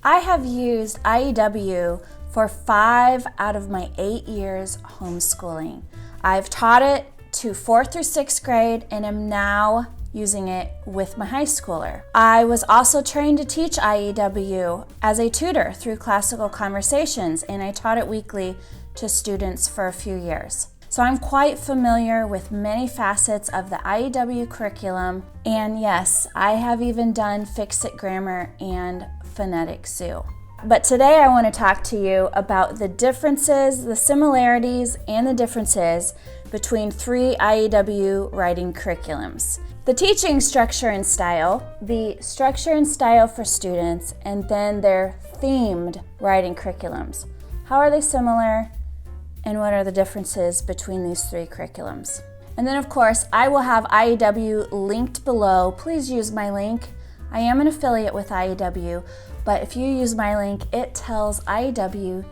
I have used IEW for 5 out of my 8 years homeschooling. I've taught it to 4th through 6th grade and am now using it with my high schooler. I was also trained to teach IEW as a tutor through Classical Conversations, and I taught it weekly to students for a few years. So I'm quite familiar with many facets of the IEW curriculum, and yes, I have even done Fix-It Grammar and Phonetic Zoo. But today I want to talk to you about the differences, the similarities, and the differences between 3 IEW writing curriculums. The teaching structure and style, the structure and style for students, and then their themed writing curriculums. How are they similar, and what are the differences between these 3 curriculums? And then of course, I will have IEW linked below. Please use my link. I am an affiliate with IEW, but if you use my link, it tells IEW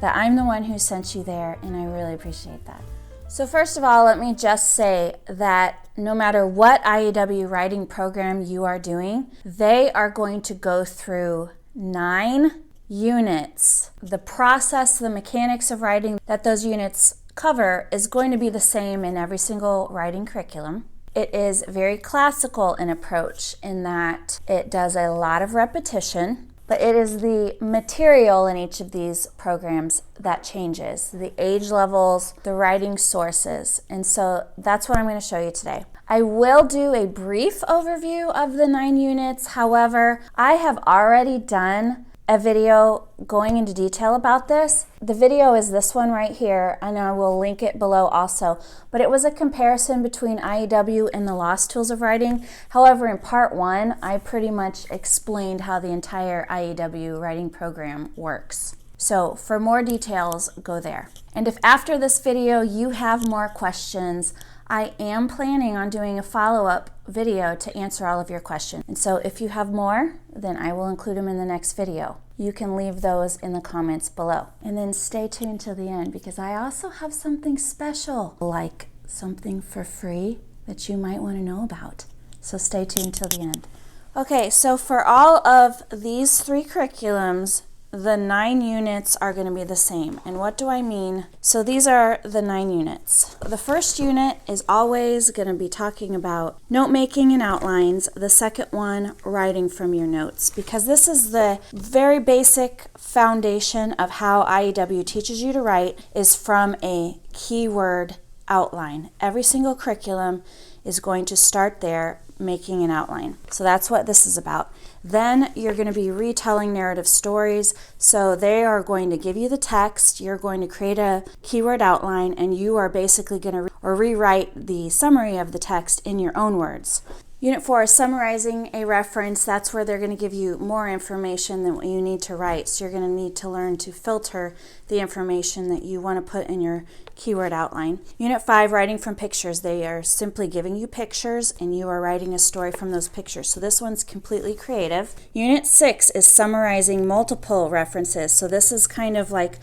that I'm the one who sent you there, and I really appreciate that. So first of all, let me just say that no matter what IEW writing program you are doing, they are going to go through 9 units. The process, the mechanics of writing that those units cover is going to be the same in every single writing curriculum. It is very classical in approach in that it does a lot of repetition, but it is the material in each of these programs that changes, the age levels, the writing sources, and so that's what I'm going to show you today. I will do a brief overview of the 9 units. However, I have already done a video going into detail about this. The video is this one right here, and I will link it below also. But it was a comparison between IEW and the Lost Tools of Writing. However, in part 1, I pretty much explained how the entire IEW writing program works. So for more details, go there. And if after this video you have more questions, I am planning on doing a follow-up video to answer all of your questions. And so if you have more, then I will include them in the next video. You can leave those in the comments below. And then stay tuned till the end, because I also have something special, like something for free that you might want to know about. So stay tuned till the end. Okay, so for all of these 3 curriculums, the 9 units are going to be the same. And what do I mean? So these are the 9 units. The first unit is always going to be talking about note making and outlines. The second one, writing from your notes, because this is the very basic foundation of how IEW teaches you to write, is from a keyword outline. Every single curriculum is going to start there, making an outline. So that's what this is about. Then you're going to be retelling narrative stories. So they are going to give you the text, you're going to create a keyword outline, and you are basically going to rewrite the summary of the text in your own words. Unit 4 is summarizing a reference. That's where they're going to give you more information than what you need to write. So you're going to need to learn to filter the information that you want to put in your keyword outline. Unit 5, writing from pictures. They are simply giving you pictures and you are writing a story from those pictures. So this one's completely creative. Unit 6 is summarizing multiple references. So this is kind of like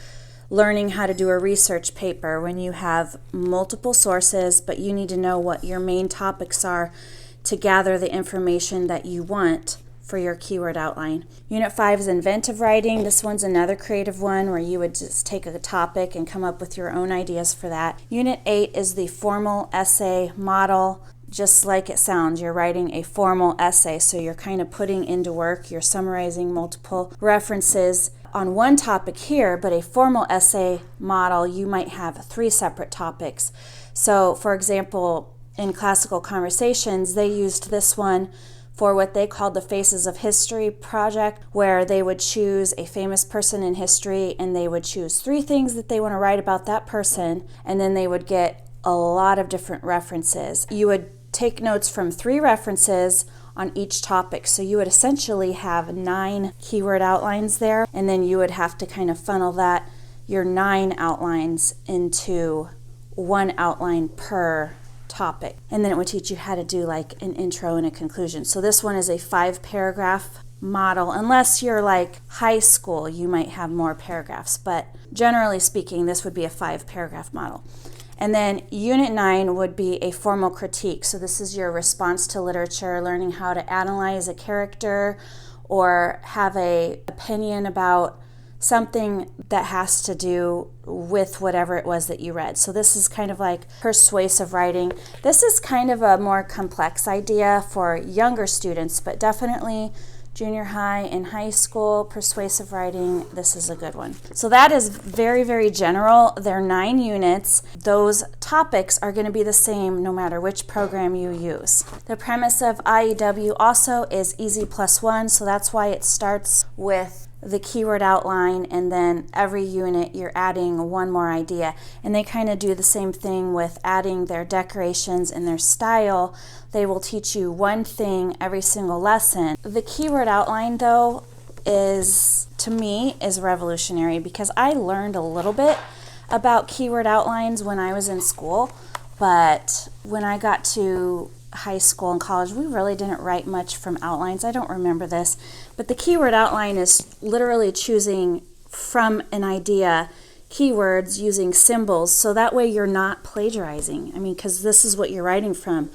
learning how to do a research paper when you have multiple sources, but you need to know what your main topics are to gather the information that you want for your keyword outline. Unit 5 is inventive writing. This one's another creative one where you would just take a topic and come up with your own ideas for that. Unit 8 is the formal essay model. Just like it sounds, you're writing a formal essay, so you're kind of putting into work, you're summarizing multiple references on one topic here, but a formal essay model, you might have 3 separate topics. So for example, in Classical Conversations, they used this one for what they called the Faces of History project, where they would choose a famous person in history and they would choose 3 things that they want to write about that person, and then they would get a lot of different references. You would take notes from 3 references on each topic, so you would essentially have 9 keyword outlines there, and then you would have to kind of funnel that, your 9 outlines, into 1 outline per topic. And then it would teach you how to do like an intro and a conclusion. So this one is a 5-paragraph model. Unless you're like high school, you might have more paragraphs, but generally speaking, this would be a 5-paragraph model. And then Unit 9 would be a formal critique. So this is your response to literature, learning how to analyze a character or have a opinion about something that has to do with whatever it was that you read. So this is kind of like persuasive writing. This is kind of a more complex idea for younger students, but definitely junior high and high school, persuasive writing, this is a good one. So that is very, very general. They're 9 units. Those topics are going to be the same no matter which program you use. The premise of IEW also is easy plus 1, so that's why it starts with the keyword outline, and then every unit you're adding one more idea. And they kind of do the same thing with adding their decorations and their style. They will teach you one thing every single lesson. The keyword outline, though, to me is revolutionary, because I learned a little bit about keyword outlines when I was in school, but when I got to high school and college, we really didn't write much from outlines. I don't remember this, but the keyword outline is literally choosing from an idea keywords using symbols, so that way you're not plagiarizing. I mean, because this is what you're writing from.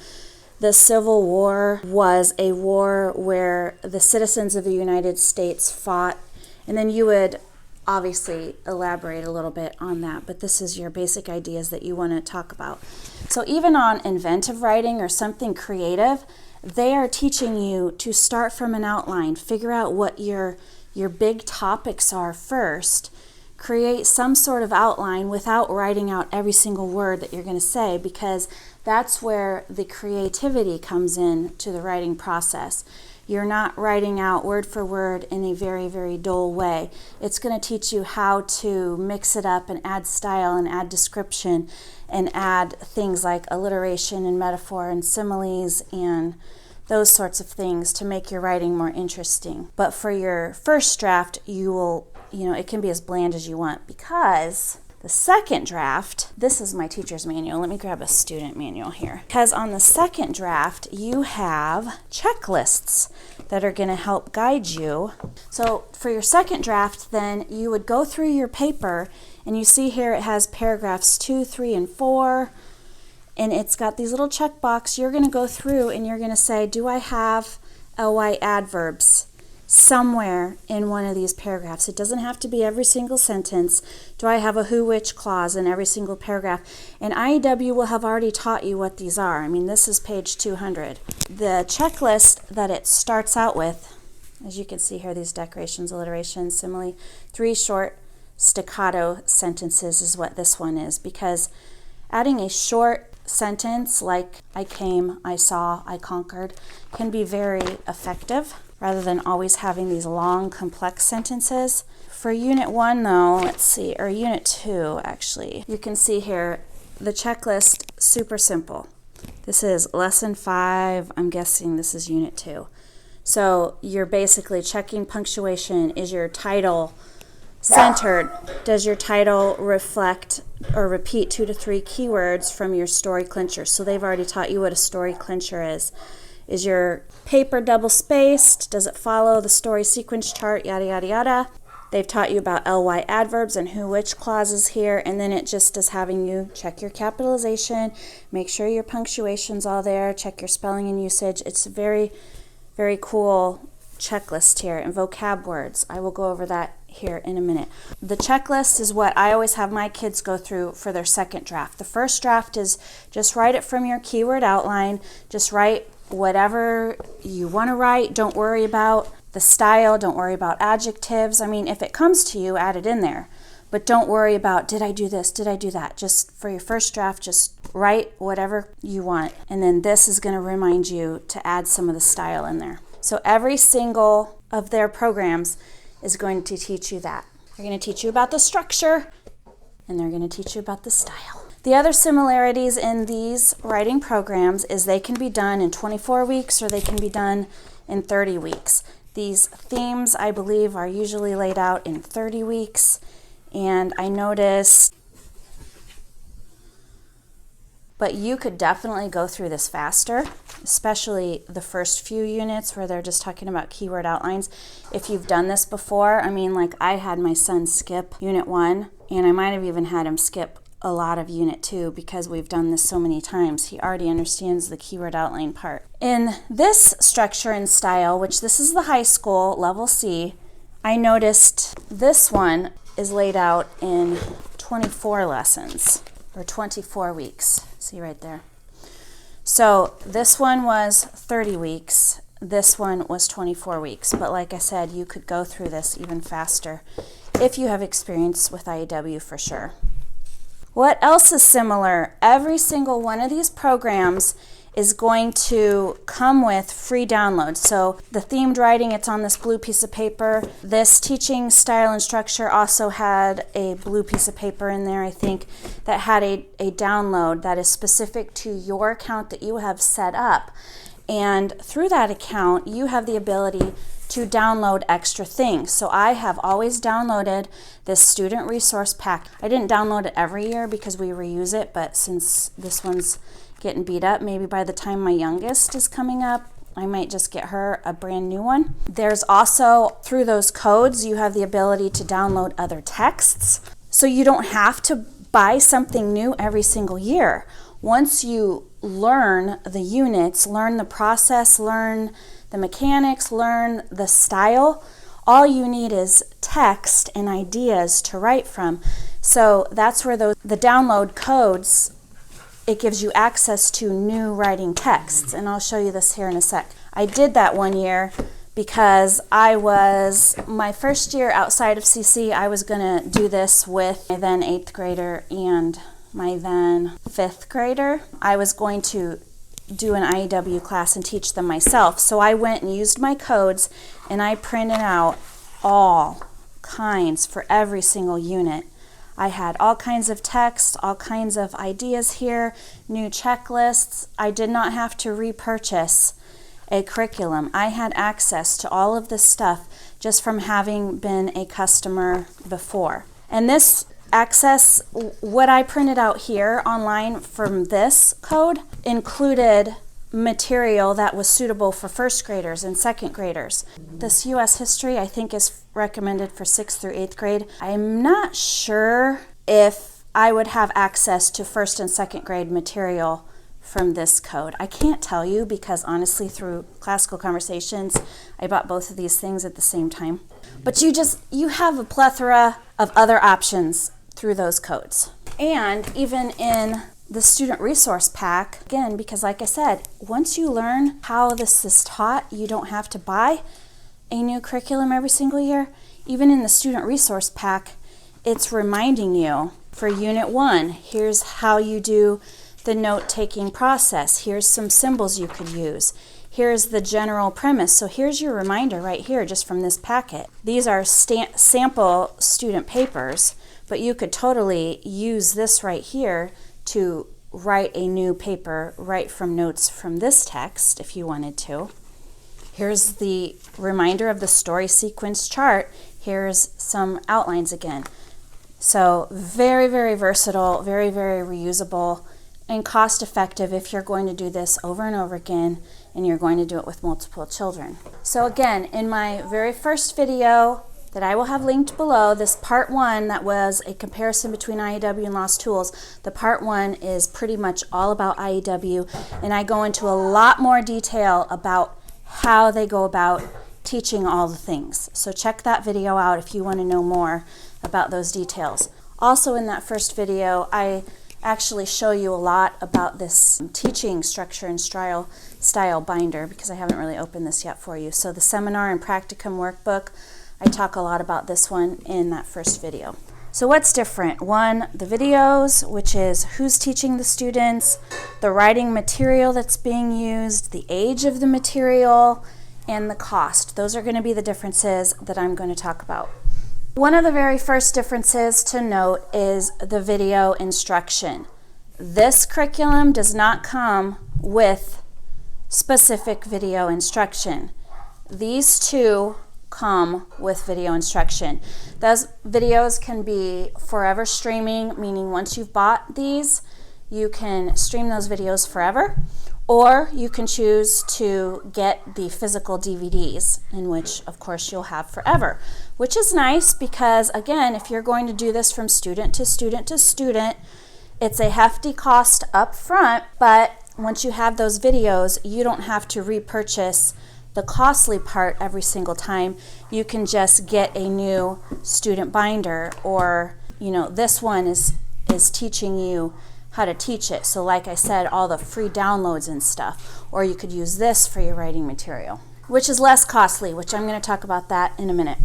The Civil War was a war where the citizens of the United States fought, and then you would obviously elaborate a little bit on that, but this is your basic ideas that you want to talk about. So even on inventive writing or something creative, they are teaching you to start from an outline, figure out what your big topics are first, create some sort of outline without writing out every single word that you're going to say, because that's where the creativity comes in to the writing process. You're not writing out word for word in a very, very dull way. It's going to teach you how to mix it up and add style and add description and add things like alliteration and metaphor and similes and those sorts of things to make your writing more interesting. But for your first draft, it can be as bland as you want, because the second draft, this is my teacher's manual. Let me grab a student manual here. Because on the second draft, you have checklists that are going to help guide you. So for your second draft, then you would go through your paper, and you see here it has paragraphs 2, 3, and 4. And it's got these little check boxes. You're going to go through and you're going to say, do I have ly adverbs somewhere in one of these paragraphs? It doesn't have to be every single sentence. Do I have a who, which clause in every single paragraph? And IEW will have already taught you what these are. I mean, this is page 200. The checklist that it starts out with, as you can see here, these decorations, alliteration, simile, 3 short staccato sentences is what this one is, because adding a short sentence like I came, I saw, I conquered can be very effective, rather than always having these long, complex sentences. For Unit 1, though, let's see, or Unit 2, actually, you can see here the checklist, super simple. This is Lesson 5. I'm guessing this is Unit 2. So you're basically checking punctuation. Is your title centered? Does your title reflect or repeat 2 to 3 keywords from your story clincher? So they've already taught you what a story clincher is. Is your paper double-spaced? Does it follow the story sequence chart? Yada, yada, yada. They've taught you about ly adverbs and who, which clauses here, and then it just is having you check your capitalization, make sure your punctuation's all there, check your spelling and usage. It's a very, very cool checklist here. And vocab words, I will go over that here in a minute. The checklist is what I always have my kids go through for their second draft. The first draft is just write it from your keyword outline. Just write whatever you want to write. Don't worry about the style. Don't worry about adjectives. I mean, if it comes to you, add it in there. But don't worry about, did I do this? Did I do that? Just for your first draft, just write whatever you want. And then this is going to remind you to add some of the style in there. So every single of their programs is going to teach you that. They're going to teach you about the structure, and they're going to teach you about the style. The other similarities in these writing programs is they can be done in 24 weeks or they can be done in 30 weeks. These themes, I believe, are usually laid out in 30 weeks, and I noticed, but you could definitely go through this faster, especially the first few units where they're just talking about keyword outlines. If you've done this before, I mean, like I had my son skip Unit 1, and I might have even had him skip a lot of Unit 2 because we've done this so many times. He already understands the keyword outline part. In this structure and style, which this is the high school, level C, I noticed this one is laid out in 24 lessons, or 24 weeks. See right there. So this one was 30 weeks. This one was 24 weeks. But like I said, you could go through this even faster if you have experience with IEW for sure. What else is similar? Every single one of these programs is going to come with free downloads. So the themed writing, it's on this blue piece of paper. This teaching style and structure also had a blue piece of paper in there, I think, that had a download that is specific to your account that you have set up. And through that account, you have the ability to download extra things. So I have always downloaded this student resource pack. I didn't download it every year because we reuse it, but since this one's getting beat up, maybe by the time my youngest is coming up, I might just get her a brand new one. There's also, through those codes, you have the ability to download other texts. So you don't have to buy something new every single year. Once you learn the units, learn the process, learn the mechanics, learn the style, all you need is text and ideas to write from. So that's where the download codes, it gives you access to new writing texts. And I'll show you this here in a sec. I did that one year because my first year outside of CC, I was gonna do this with my then 8th grader and my then 5th grader. I was going to do an IEW class and teach them myself. So I went and used my codes and I printed out all kinds for every single unit. I had all kinds of text, all kinds of ideas here, new checklists. I did not have to repurchase a curriculum. I had access to all of this stuff just from having been a customer before. And this access, what I printed out here online from this code, included material that was suitable for 1st graders and 2nd graders. This U.S. history, I think, is recommended for 6th through 8th grade. I'm not sure if I would have access to 1st and 2nd grade material from this code. I can't tell you because honestly, through classical conversations, I bought both of these things at the same time. But you have a plethora of other options through those codes. And even in the student resource pack, again, because like I said, once you learn how this is taught, you don't have to buy a new curriculum every single year. Even in the student resource pack, it's reminding you for Unit 1, here's how you do the note-taking process. Here's some symbols you could use. Here's the general premise. So here's your reminder right here just from this packet. These are sample student papers, but you could totally use this right here to write a new paper right from notes from this text if you wanted to. Here's the reminder of the story sequence chart. Here's some outlines again. So very, very versatile, very, very reusable, and cost effective if you're going to do this over and over again and you're going to do it with multiple children. So again, in my very first video that I will have linked below, this part 1 that was a comparison between IEW and Lost Tools, the part 1 is pretty much all about IEW, and I go into a lot more detail about how they go about teaching all the things. So check that video out if you want to know more about those details. Also in that first video, I actually show you a lot about this teaching structure and style binder because I haven't really opened this yet for you. So the seminar and practicum workbook, I talk a lot about this one in that first video. So what's different? One, the videos, which is who's teaching the students, the writing material that's being used, the age of the material, and the cost. Those are going to be the differences that I'm going to talk about. One of the very first differences to note is the video instruction. This curriculum does not come with specific video instruction. These two come with video instruction. Those videos can be forever streaming, meaning once you've bought these, you can stream those videos forever, or you can choose to get the physical DVDs, in which of course you'll have forever, which is nice because again, if you're going to do this from student to student to student, It's a hefty cost up front, but once you have those videos, you don't have to repurchase the costly part every single time. You can just get a new student binder, or this one is teaching you how to teach it. So like I said, all the free downloads and stuff, or you could use this for your writing material, which is less costly, which I'm going to talk about that in a minute.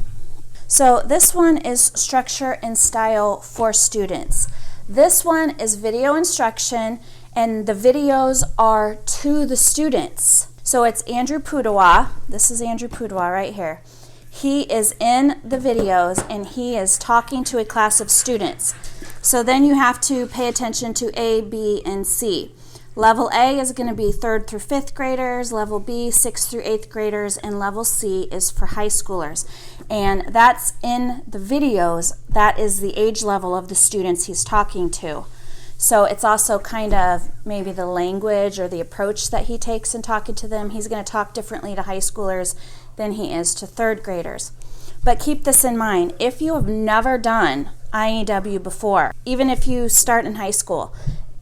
So this one is Structure and Style for Students. This one is video instruction, and the videos are to the students. So it's Andrew Pudawa. This is Andrew Pudawa right here. He is in the videos, and he is talking to a class of students. So then you have to pay attention to A, B, and C. Level A is going to be 3rd through 5th graders, level B 6th through 8th graders, and level C is for high schoolers. And that's in the videos. That is the age level of the students he's talking to. So it's also kind of maybe the language or the approach that he takes in talking to them. He's going to talk differently to high schoolers than he is to 3rd graders. But keep this in mind. If you have never done IEW before, even if you start in high school,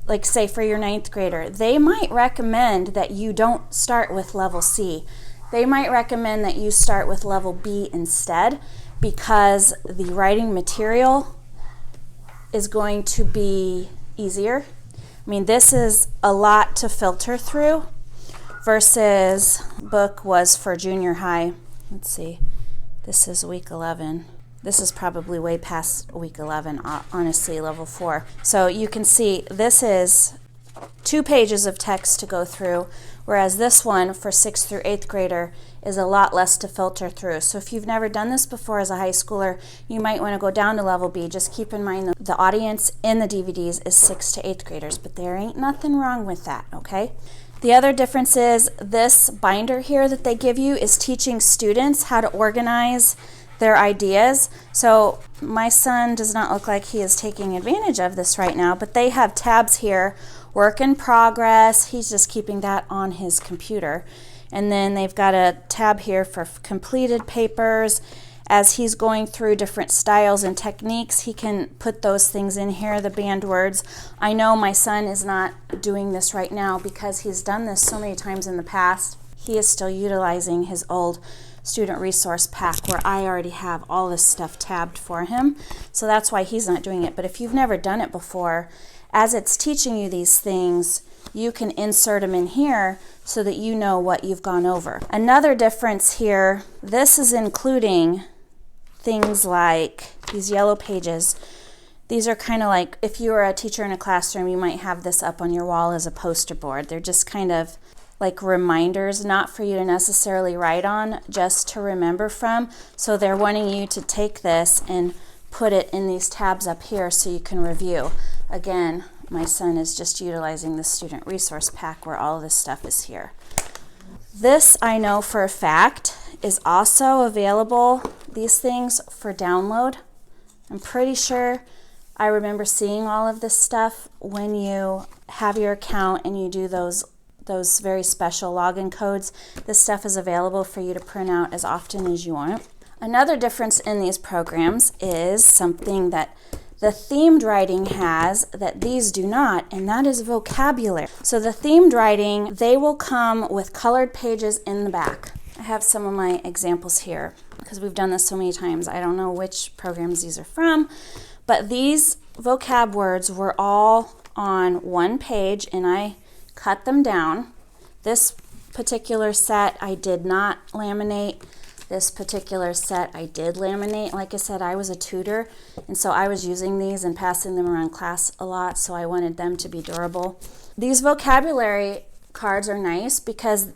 like say for your 9th grader, they might recommend that you don't start with level C. They might recommend that you start with level B instead, because the writing material is going to be easier. I mean, this is a lot to filter through versus book was for junior high. Let's see, this is week 11. This is probably way past week 11, honestly, level 4. So you can see this is 2 pages of text to go through, whereas this one for 6th through 8th grader is a lot less to filter through. So if you've never done this before as a high schooler, you might want to go down to level B. Just keep in mind the audience in the DVDs is 6th to 8th graders, but there ain't nothing wrong with that, okay? The other difference is this binder here that they give you is teaching students how to organize their ideas. So my son does not look like he is taking advantage of this right now, but they have tabs here, work in progress. He's just keeping that on his computer. And then they've got a tab here for completed papers. As he's going through different styles and techniques, he can put those things in here, the banned words. I know my son is not doing this right now because he's done this so many times in the past. He is still utilizing his old student resource pack where I already have all this stuff tabbed for him. So that's why he's not doing it. But if you've never done it before, as it's teaching you these things, you can insert them in here so that you know what you've gone over. Another difference here, this is including things like these yellow pages. These are kind of like, if you were a teacher in a classroom, you might have this up on your wall as a poster board. They're just kind of like reminders, not for you to necessarily write on, just to remember from. So they're wanting you to take this and put it in these tabs up here so you can review. Again, my son is just utilizing the student resource pack where all this stuff is here. This, I know for a fact, is also available, these things, for download. I'm pretty sure I remember seeing all of this stuff when you have your account and you do those very special login codes. This stuff is available for you to print out as often as you want. Another difference in these programs is something that the themed writing has that these do not, and that is vocabulary. So the themed writing, they will come with colored pages in the back. I have some of my examples here because we've done this so many times. I don't know which programs these are from, but these vocab words were all on one page, and I cut them down. This particular set I did not laminate. This particular set I did laminate. Like I said, I was a tutor, and so I was using these and passing them around class a lot, so I wanted them to be durable. These vocabulary cards are nice because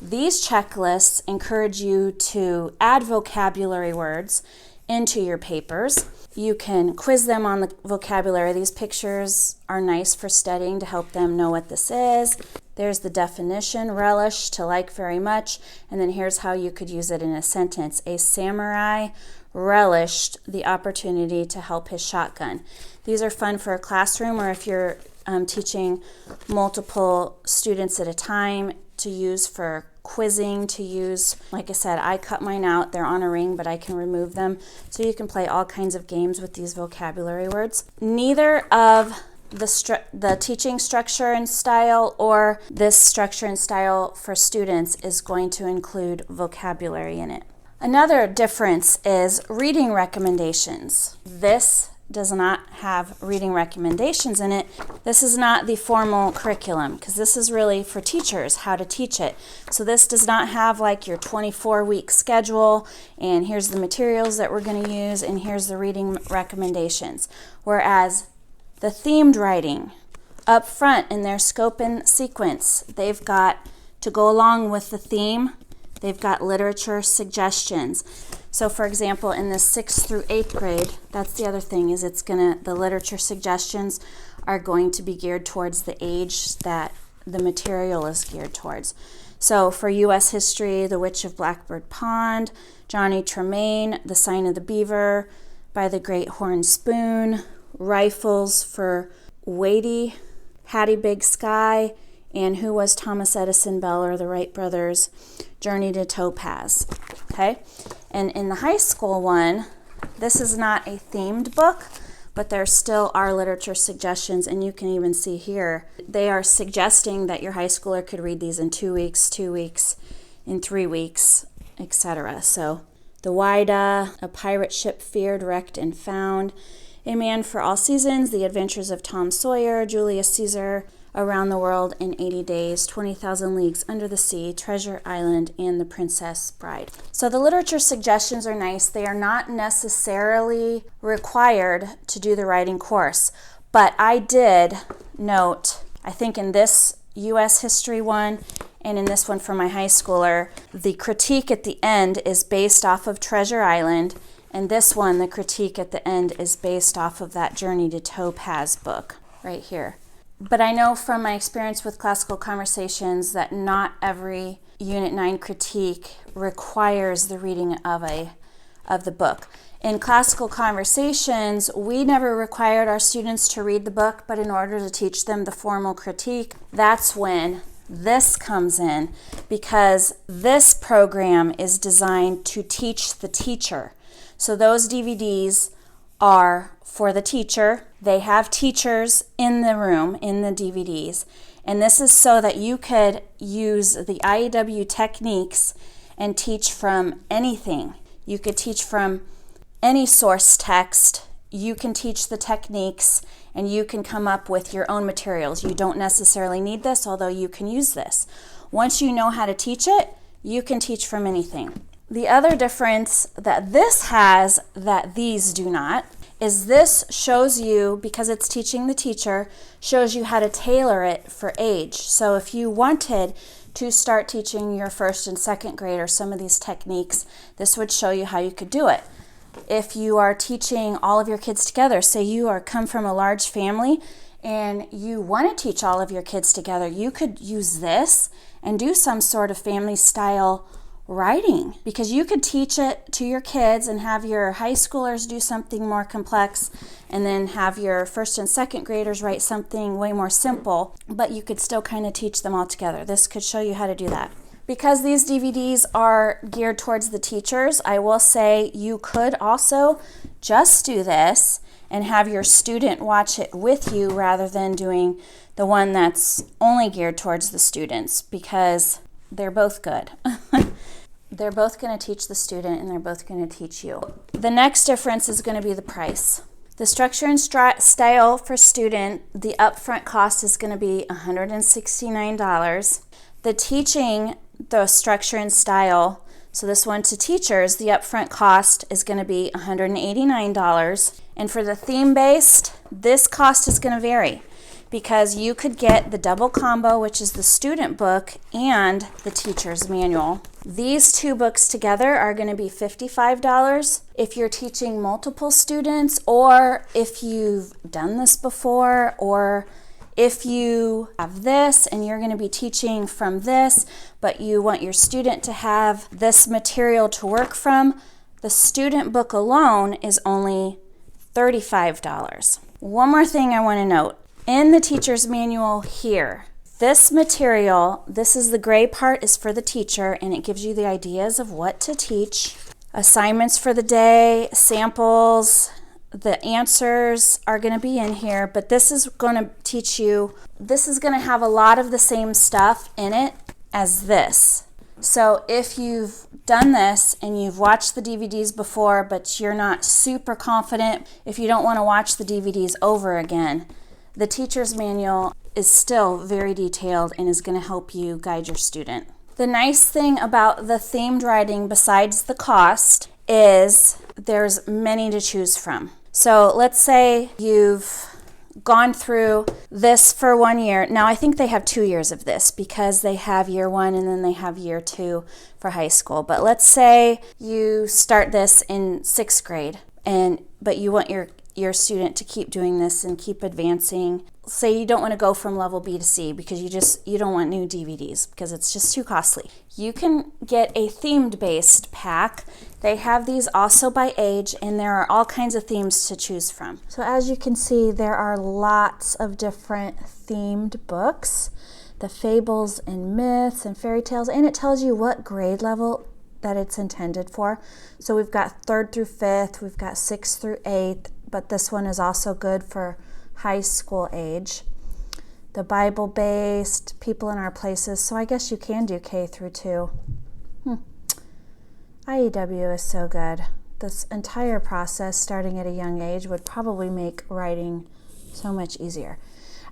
these checklists encourage you to add vocabulary words into your papers. You can quiz them on the vocabulary. These pictures are nice for studying to help them know what this is. There's the definition, relish, to like very much, and then here's how you could use it in a sentence. A samurai relished the opportunity to help his shotgun. These are fun for a classroom, or if you're teaching multiple students at a time, to use for quizzing, to use, like I said, I cut mine out. They're on a ring, but I can remove them. So you can play all kinds of games with these vocabulary words. Neither of the teaching structure and style, or this structure and style for students is going to include vocabulary in it. Another difference is reading recommendations. This does not have reading recommendations in it. This is not the formal curriculum, because this is really for teachers, how to teach it. So this does not have like your 24-week schedule, and here's the materials that we're going to use, and here's the reading recommendations. Whereas the themed writing, up front in their scope and sequence, they've got to go along with the theme, they've got literature suggestions. So for example, in the 6th through 8th grade, that's the other thing, is the literature suggestions are going to be geared towards the age that the material is geared towards. So for U.S. history, The Witch of Blackbird Pond, Johnny Tremaine, The Sign of the Beaver, By the Great Horn Spoon, Rifles for Wadey, Hattie Big Sky, and Who Was Thomas Edison Bell, or the Wright Brothers, Journey to Topaz. Okay? And in the high school one, this is not a themed book, but there still are literature suggestions, and you can even see here, they are suggesting that your high schooler could read these in 2 weeks, 2 weeks, in 3 weeks, etc. So, The Whydah, A Pirate Ship Feared, Wrecked, and Found, A Man for All Seasons, The Adventures of Tom Sawyer, Julius Caesar, Around the World in 80 Days, 20,000 Leagues Under the Sea, Treasure Island, and The Princess Bride. So the literature suggestions are nice. They are not necessarily required to do the writing course, but I did note, I think in this U.S. history one and in this one for my high schooler, the critique at the end is based off of Treasure Island, and this one, the critique at the end, is based off of that Journey to Topaz book right here. But I know from my experience with classical conversations that not every Unit 9 critique requires the reading of the book. In classical conversations, we never required our students to read the book, but in order to teach them the formal critique, that's when this comes in, because this program is designed to teach the teacher. So those DVDs are for the teacher. They have teachers in the room in the DVDs. And this is so that you could use the IEW techniques and teach from anything. You could teach from any source text. You can teach the techniques, and you can come up with your own materials. You don't necessarily need this, although you can use this. Once you know how to teach it, you can teach from anything. The other difference that this has that these do not is this shows you, because it's teaching the teacher, shows you how to tailor it for age. So if you wanted to start teaching your 1st and 2nd grade or some of these techniques, this would show you how you could do it. If you are teaching all of your kids together, say you come from a large family and you want to teach all of your kids together, you could use this and do some sort of family style writing, because you could teach it to your kids and have your high schoolers do something more complex, and then have your 1st and 2nd graders write something way more simple, but you could still kind of teach them all together. This could show you how to do that. Because these DVDs are geared towards the teachers, I will say you could also just do this and have your student watch it with you rather than doing the one that's only geared towards the students, because they're both good. They're both going to teach the student, and they're both going to teach you. The next difference is going to be the price. The structure and style for student, the upfront cost is going to be $169. The teaching, the structure and style, so this one to teachers, the upfront cost is going to be $189. And for the theme-based, this cost is going to vary, because you could get the double combo, which is the student book and the teacher's manual. These two books together are going to be $55 if you're teaching multiple students, or if you've done this before, or if you have this and you're going to be teaching from this, but you want your student to have this material to work from. The student book alone is only $35. One more thing I want to note. In the teacher's manual here, this material, this is the gray part, is for the teacher, and it gives you the ideas of what to teach, assignments for the day, samples, The answers are going to be in here, but this is going to teach you, this is going to have a lot of the same stuff in it as this. So if you've done this and you've watched the DVDs before, but you're not super confident, if you don't want to watch the DVDs over again, the teacher's manual is still very detailed and is going to help you guide your student. The nice thing about the themed writing, besides the cost, is there's many to choose from. So let's say you've gone through this for 1 year. Now I think they have 2 years of this because they have year 1 and then they have year 2 for high school. But let's say you start this in 6th grade but you want your student to keep doing this and keep advancing. Say you don't want to go from level B to C because you don't want new DVDs because it's just too costly. You can get a themed based pack. They have these also by age, and there are all kinds of themes to choose from. So as you can see, there are lots of different themed books, the fables and myths and fairy tales, and it tells you what grade level that it's intended for. So we've got 3rd through 5th, we've got 6th through 8th, but this one is also good for high school age. The Bible-based, People in Our Places, so I guess you can do K through 2. IEW is so good. This entire process, starting at a young age, would probably make writing so much easier.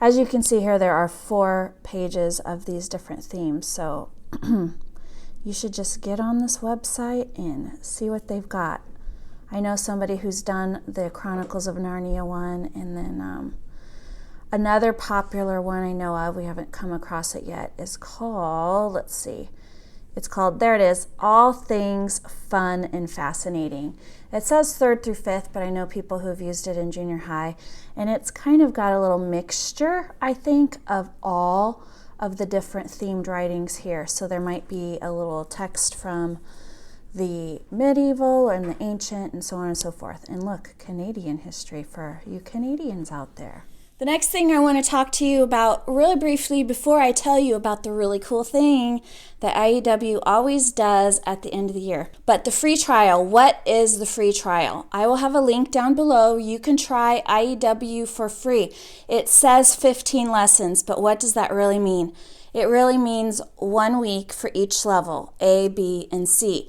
As you can see here, there are 4 pages of these different themes, so you should just get on this website and see what they've got. I know somebody who's done the Chronicles of Narnia one, and then another popular one I know of, we haven't come across it yet, is called, let's see, it's called, there it is, All Things Fun and Fascinating. It says 3rd through 5th, but I know people who have used it in junior high, and it's kind of got a little mixture, I think, of all of the different themed writings here. So there might be a little text from the medieval and the ancient and so on and so forth. And look, Canadian history for you Canadians out there. The next thing I want to talk to you about really briefly before I tell you about the really cool thing that IEW always does at the end of the year. But the free trial, what is the free trial? I will have a link down below. You can try IEW for free. It says 15 lessons, but what does that really mean? It really means 1 week for each level, A, B, and C.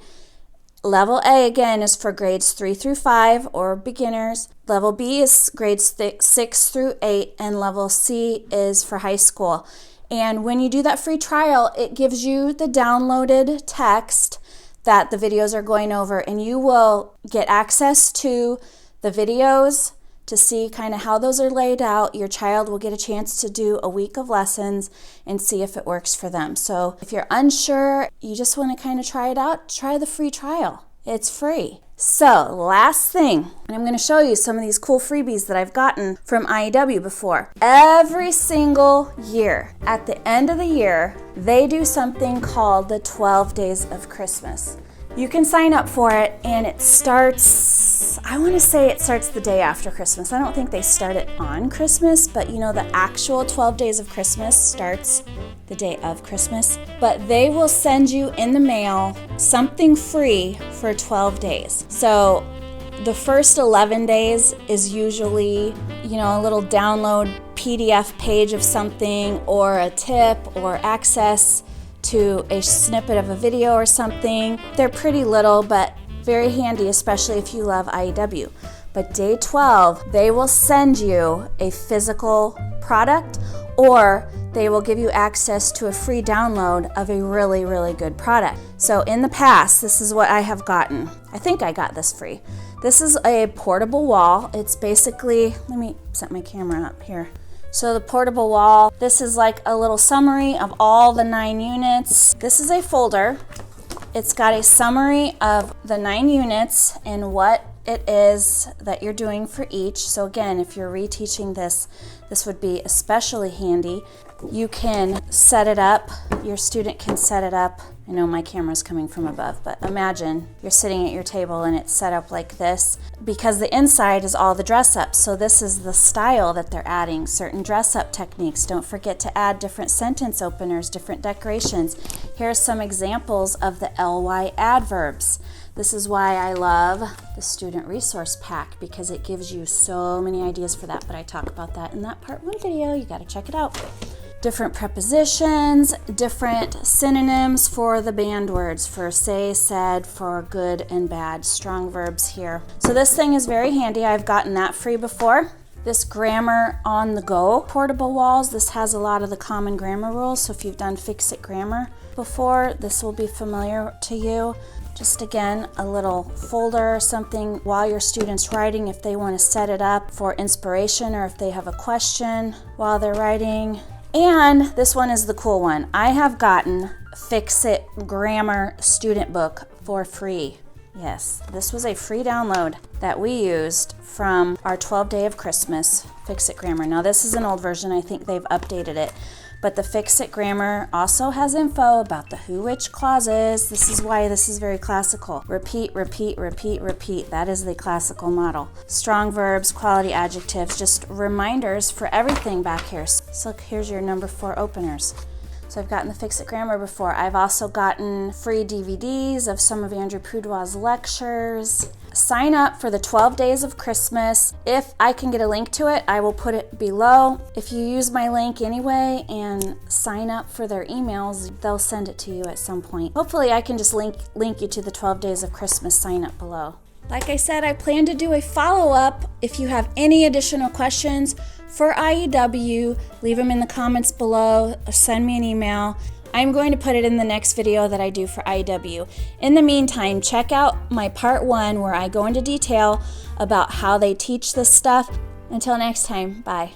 Level A, again, is for grades 3 through 5 or beginners. Level B is grades 6 through 8, and level C is for high school. And when you do that free trial, it gives you the downloaded text that the videos are going over, and you will get access to the videos to see kind of how those are laid out. Your child will get a chance to do a week of lessons and see if it works for them. So if you're unsure, you just want to kind of try it out, try the free trial. It's free. So last thing, and I'm going to show you some of these cool freebies that I've gotten from IEW before. Every single year, at the end of the year, they do something called the 12 Days of Christmas. You can sign up for it, and it starts, I want to say it starts the day after Christmas. I don't think they start it on Christmas, but you know, the actual 12 Days of Christmas starts the day of Christmas. But they will send you in the mail something free for 12 days. So the first 11 days is usually, you know, a little download PDF page of something, or a tip, or access to a snippet of a video or something. They're pretty little, but very handy, especially if you love IEW. But day 12, they will send you a physical product, or they will give you access to a free download of a really, really good product. So in the past, this is what I have gotten. I think I got this free. This is a portable wall. It's basically, let me set my camera up here. So the portable wall, this is like a little summary of all the 9 units. This is a folder. It's got a summary of the 9 units and what it is that you're doing for each. So again, if you're reteaching this, this would be especially handy. You can set it up, your student can set it up. I know my camera's coming from above, but imagine you're sitting at your table and it's set up like this, because the inside is all the dress up. So this is the style that they're adding, certain dress up techniques. Don't forget to add different sentence openers, different decorations. Here's some examples of the LY adverbs. This is why I love the student resource pack, because it gives you so many ideas for that, but I talk about that in that part 1 video. You gotta check it out. Different prepositions, different synonyms for the banned words, for say, said, for good and bad, strong verbs here. So this thing is very handy. I've gotten that free before. This grammar on the go portable walls, this has a lot of the common grammar rules, so if you've done Fix-It Grammar before, this will be familiar to you. Just again, a little folder or something while your student's writing if they want to set it up for inspiration or if they have a question while they're writing. And this one is the cool one. I have gotten Fix-It Grammar student book for free. Yes, this was a free download that we used from our 12 Day of Christmas Fix-It Grammar. Now this is an old version, I think they've updated it, but the Fix-It Grammar also has info about the who, which clauses. This is why this is very classical. Repeat, repeat, repeat, repeat. That is the classical model. Strong verbs, quality adjectives, just reminders for everything back here. So here's your number 4 openers. So I've gotten the Fix-It Grammar before. I've also gotten free DVDs of some of Andrew Pudewa's lectures. Sign up for the 12 Days of Christmas. If I can get a link to it, I will put it below. If you use my link anyway and sign up for their emails, they'll send it to you at some point. Hopefully I can just link you to the 12 Days of Christmas sign up below. Like I said, I plan to do a follow-up. If you have any additional questions for IEW, leave them in the comments below or send me an email. I'm going to put it in the next video that I do for IEW. In the meantime, check out my part 1 where I go into detail about how they teach this stuff. Until next time, bye.